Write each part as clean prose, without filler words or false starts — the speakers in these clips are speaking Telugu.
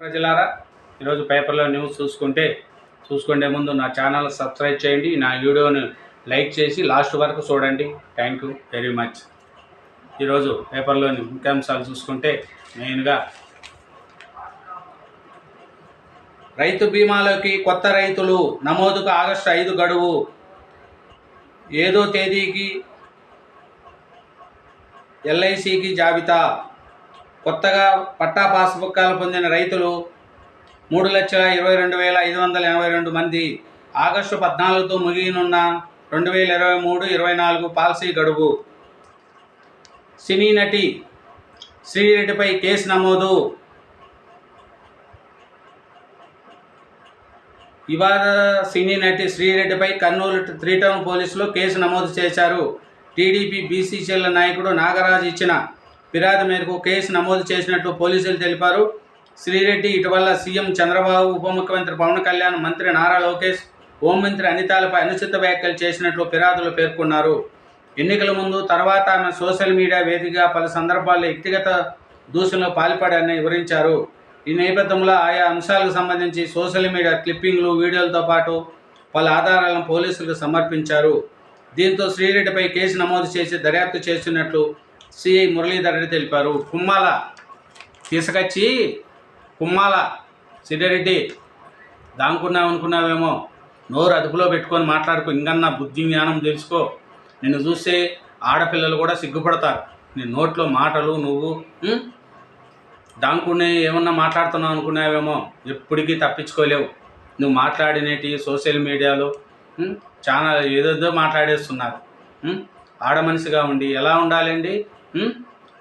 ప్రజలారా, ఈరోజు పేపర్లో న్యూస్ చూసుకుంటే ముందు నా ఛానల్ సబ్స్క్రైబ్ చేయండి, నా వీడియోను లైక్ చేసి లాస్ట్ వరకు చూడండి. Thank you very much. ఈరోజు పేపర్లోని ముఖ్యాంశాలు చూసుకుంటే మెయిన్గా రైతు బీమాలోకి కొత్త రైతులు నమోదుకు ఆగస్టు 5 గడువు. ఏదో తేదీకి ఎల్ఐసికి జాబితా. కొత్తగా పట్టా పాస్బుక్కాలు పొందిన రైతులు 3,22,582 మంది. ఆగస్టు 14తో ముగియనున్న 2023-24 పాలసీ గడువు. సినీ నటి శ్రీరెడ్డిపై కేసు నమోదు. ఇవాళ సినీ నటి శ్రీరెడ్డిపై కర్నూలు 3 టౌన్ పోలీసులు కేసు నమోదు చేశారు. టీడీపీ బీసీసీఎల్ నాయకుడు నాగరాజు ఇచ్చిన ఫిర్యాదు మేరకు కేసు నమోదు చేసినట్లు పోలీసులు తెలిపారు. శ్రీరెడ్డి ఇటీవల సీఎం చంద్రబాబు, ఉప ముఖ్యమంత్రి పవన్ కళ్యాణ్, మంత్రి నారా లోకేష్, హోంమంత్రి అనితాలపై అనుచిత వ్యాఖ్యలు చేసినట్లు ఫిర్యాదులో పేర్కొన్నారు. ఎన్నికల ముందు తర్వాత ఆమె సోషల్ మీడియా వేదికగా పలు సందర్భాల్లో వ్యక్తిగత దూషణలు పాల్పడారని వివరించారు. ఈ నేపథ్యంలో ఆయా అంశాలకు సంబంధించి సోషల్ మీడియా క్లిప్పింగ్లు, వీడియోలతో పాటు పలు ఆధారాలను పోలీసులకు సమర్పించారు. దీంతో శ్రీరెడ్డిపై కేసు నమోదు చేసి దర్యాప్తు చేస్తున్నట్లు సిఐ మురళీధర్ రెడ్డి తెలిపారు. కుమ్మాల తీసుకొచ్చి శ్రీరెడ్డి దాంకున్నావనుకున్నావేమో, నోరు అదుపులో పెట్టుకొని మాట్లాడుకో, ఇంకన్నా బుద్ధి జ్ఞానం తెలుసుకో. నిన్ను చూస్తే ఆడపిల్లలు కూడా సిగ్గుపడతారు. నీ నోట్లో మాటలు నువ్వు దాంకునే ఏమన్నా మాట్లాడుతున్నావు అనుకున్నావేమో, ఎప్పటికీ తప్పించుకోలేవు. నువ్వు మాట్లాడినటి సోషల్ మీడియాలో చాలా ఏదేదో మాట్లాడేస్తున్నారు. ఆడ మనిషిగా ఉండి ఎలా ఉండాలండి?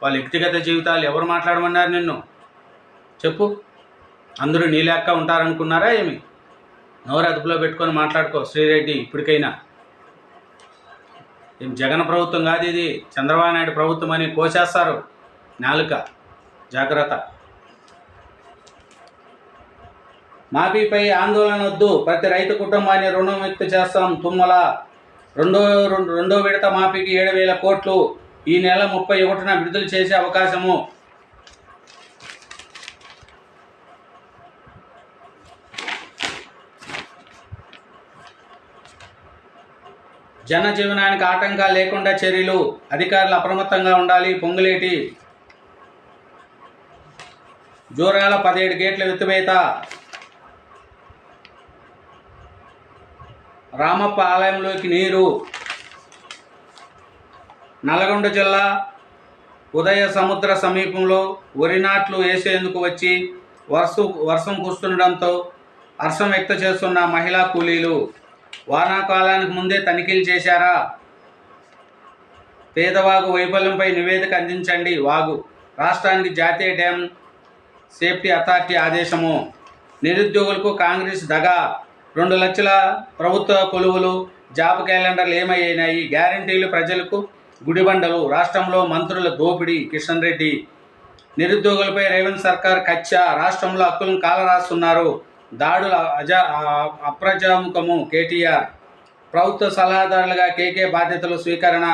వాళ్ళ వ్యక్తిగత జీవితాలు ఎవరు మాట్లాడమన్నారు నిన్ను? చెప్పు. అందరూ నీ లెక్క ఉంటారనుకున్నారా ఏమి? నోరు అదుపులో పెట్టుకొని మాట్లాడుకో శ్రీరెడ్డి. ఇప్పటికైనా ఏం జగన్ ప్రభుత్వం కాదు ఇది, చంద్రబాబు నాయుడు ప్రభుత్వం అని కోసేస్తారు. నాలుక జాగ్రత్త. మాఫీపై ఆందోళన వద్దు, ప్రతి రైతు కుటుంబాన్ని రుణముక్తి చేస్తాం. తుమ్మల. రెండో విడత మాఫీకి 7,000 కోట్లు ఈ నెల 31న విడుదల చేసే అవకాశము. జనజీవనానికి ఆటంకాలు లేకుండా చర్యలు, అధికారులు అప్రమత్తంగా ఉండాలి. పొంగులేటి. జోరాల 17 గేట్ల ఎత్తివేత. రామప్ప ఆలయంలోకి నీరు. నల్గొండ జిల్లా ఉదయ సముద్ర సమీపంలో వరి నాట్లు వేసేందుకు వచ్చి వర్షం కురుస్తుండడంతో హర్షం వ్యక్తం చేస్తున్న మహిళా కూలీలు. వానాకాలానికి ముందే తనిఖీలు చేశారా? పేదవాగు వైఫల్యంపై నివేదిక అందించండి. వాగు. రాష్ట్రానికి జాతీయ డ్యామ్ సేఫ్టీ అథారిటీ ఆదేశము. నిరుద్యోగులకు కాంగ్రెస్ దగా. 2 లక్షల ప్రభుత్వ కొలువులు, జాబ్ క్యాలెండర్లు ఏమయ్యాయి? గ్యారంటీలు ప్రజలకు గుడిబండలు. రాష్ట్రంలో మంత్రుల దోపిడీ. కిషన్ రెడ్డి. నిరుద్యోగులపై రేవంత్ సర్కార్ కచ్చ. రాష్ట్రంలో హక్కులను కాలరాస్తున్నారు. దాడుల అప్రజాముఖము. కేటీఆర్. ప్రభుత్వ సలహాదారులుగా కేకే బాధ్యతలు స్వీకరణ.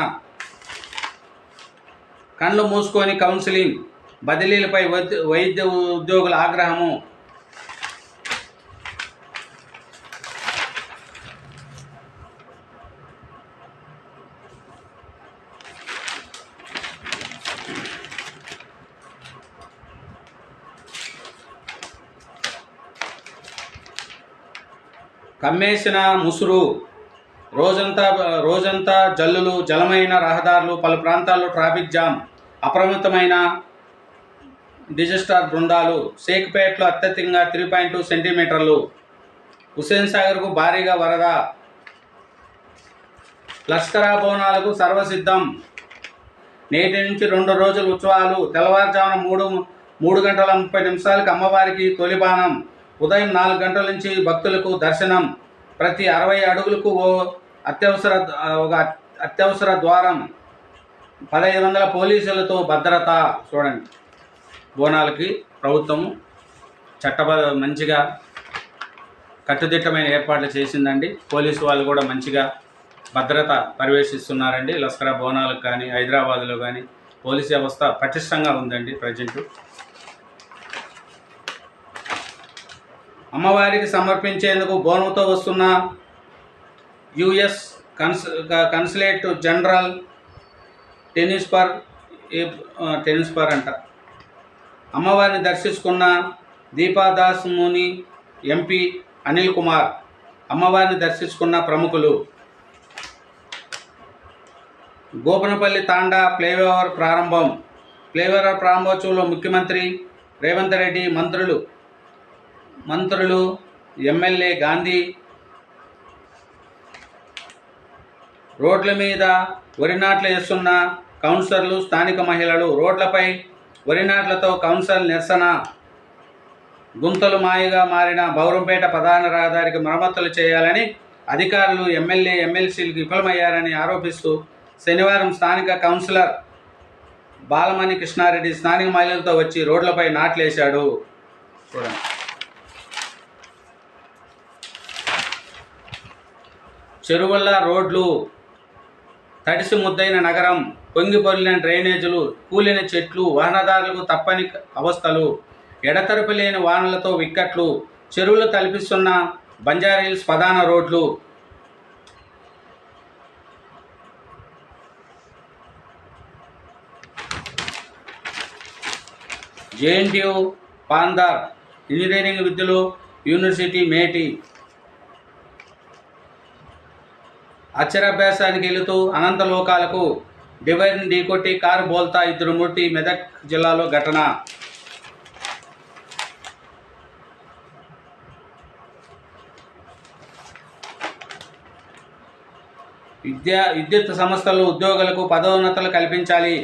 కళ్ళు మూసుకొని కౌన్సిలింగ్. బదిలీలపై వైద్య ఉద్యోగుల ఆగ్రహము. కమ్మేసిన ముసురు. రోజంతా జల్లులు. జలమైన రహదారులు. పలు ప్రాంతాల్లో ట్రాఫిక్ జామ్. అప్రమత్తమైన డిజాస్టర్ బృందాలు. షేక్పేటలో అత్యధికంగా 3.2 సెంటీమీటర్లు. హుస్సేన్ సాగర్కు భారీగా వరద. లష్కరా బోనాలకు సర్వసిద్ధం. నేటి నుంచి 2 రోజుల ఉత్సవాలు. తెల్లవారుజామున 3:30 అమ్మవారికి తొలిబాణం. ఉదయం 4 గంటల నుంచి భక్తులకు దర్శనం. ప్రతి 60 అడుగులకు ఒక అత్యవసర ద్వారం. 1,500 పోలీసులతో భద్రత. చూడండి, బోనాలకి ప్రభుత్వము మంచిగా కట్టుదిట్టమైన ఏర్పాట్లు చేసిందండి. పోలీసు వాళ్ళు కూడా మంచిగా భద్రత పర్యవేక్షిస్తున్నారండి. లష్కరా బోనాలకు కానీ, హైదరాబాద్లో కానీ పోలీస్ వ్యవస్థ పటిష్టంగా ఉందండి ప్రజెంట్. అమ్మవారికి సమర్పించేందుకు బోనంతో వస్తున్న యుఎస్ కన్సులేట్ జనరల్ టెనిస్పర్ అంట. అమ్మవారిని దర్శించుకున్న దీపాదాస్ ముని, ఎంపీ అనిల్ కుమార్ అమ్మవారిని దర్శించుకున్న ప్రముఖులు. గోపనపల్లి తాండా ఫ్లైఓవర్ ప్రారంభం. ఫ్లైఓవర్ ప్రారంభోత్సవంలో ముఖ్యమంత్రి రేవంత్ రెడ్డి, మంత్రులు, ఎమ్మెల్యే గాంధీ. రోడ్ల మీద వరి నాట్లు వేస్తున్న కౌన్సిలర్లు, స్థానిక మహిళలు. రోడ్లపై వరి నాట్లతో కౌన్సిలర్ నిరసన. గుంతలు మాయగా మారిన బౌరంపేట ప్రధాన రహదారికి మరమ్మతులు చేయాలని అధికారులు, ఎమ్మెల్యే, ఎమ్మెల్సీలు విఫలమయ్యారని ఆరోపిస్తూ శనివారం స్థానిక కౌన్సిలర్ బాలమణి కృష్ణారెడ్డి స్థానిక మహిళలతో వచ్చి రోడ్లపై నాట్లేశాడు. చూడండి. చెరువుల రోడ్లు, తడిసి ముద్దైన నగరం, పొంగిపొర్లిన డ్రైనేజీలు, కూలిన చెట్లు, వాహనదారులకు తప్పని అవస్థలు, ఎడతెరపి లేని వానలతో విక్కట్లు, చెరువులు తలపిస్తున్న బంజారాహిల్స్ ప్రధాన రోడ్లు. జేఎన్టీయూ పాందార్ ఇంజనీరింగ్ విద్యలో యూనివర్సిటీ మేటి. అక్షరాభ్యాసానికి వెళుతూ అనంత లోకాలకు డివైర్ని ఢీకొట్టి కారు బోల్తా 2 మృతి. మెదక్ జిల్లాలో ఘటన. విద్యుత్ సంస్థలు ఉద్యోగులకు పదోన్నతులు కల్పించాలి.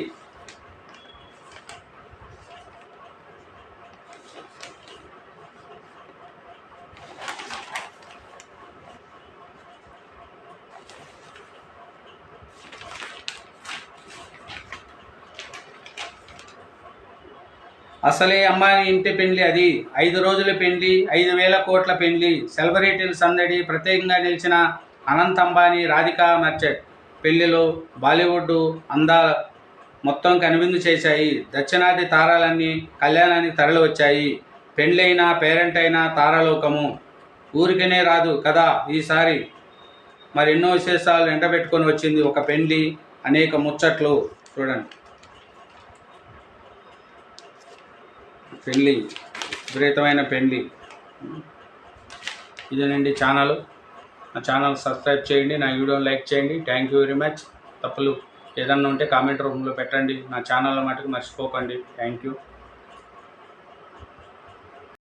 అసలే అంబానీ ఇంటి పెండ్లి అది. 5 రోజుల పెండ్లి, 5,000 కోట్ల పెండ్లి. సెలబ్రిటీల సందడి. ప్రత్యేకంగా నిలిచిన అనంత్ అంబానీ, రాధికా మర్చెంట్ పెళ్లిలో బాలీవుడ్ అందాలు మొత్తం కనువిందు చేశాయి. దక్షిణాది తారాలన్నీ కళ్యాణానికి తరలి వచ్చాయి. పెండ్లైనా, పేరెంట్ అయినా తారాలోకము ఊరికనే రాదు కదా ఈసారి. మరెన్నో విశేషాలు ఎండబెట్టుకొని వచ్చింది ఒక పెండ్లి, అనేక ముచ్చట్లు. చూడండి. పెళ్ళి, విపరీతమైన పెళ్ళి. ఇదేనండి ఛానల్. నా ఛానల్ సబ్స్క్రైబ్ చేయండి, నా వీడియోని లైక్ చేయండి. Thank you very much. తప్పులు ఏదన్నా ఉంటే కామెంట్ రూపంలో పెట్టండి. నా ఛానల్ మటుకు మర్చిపోకండి. Thank you.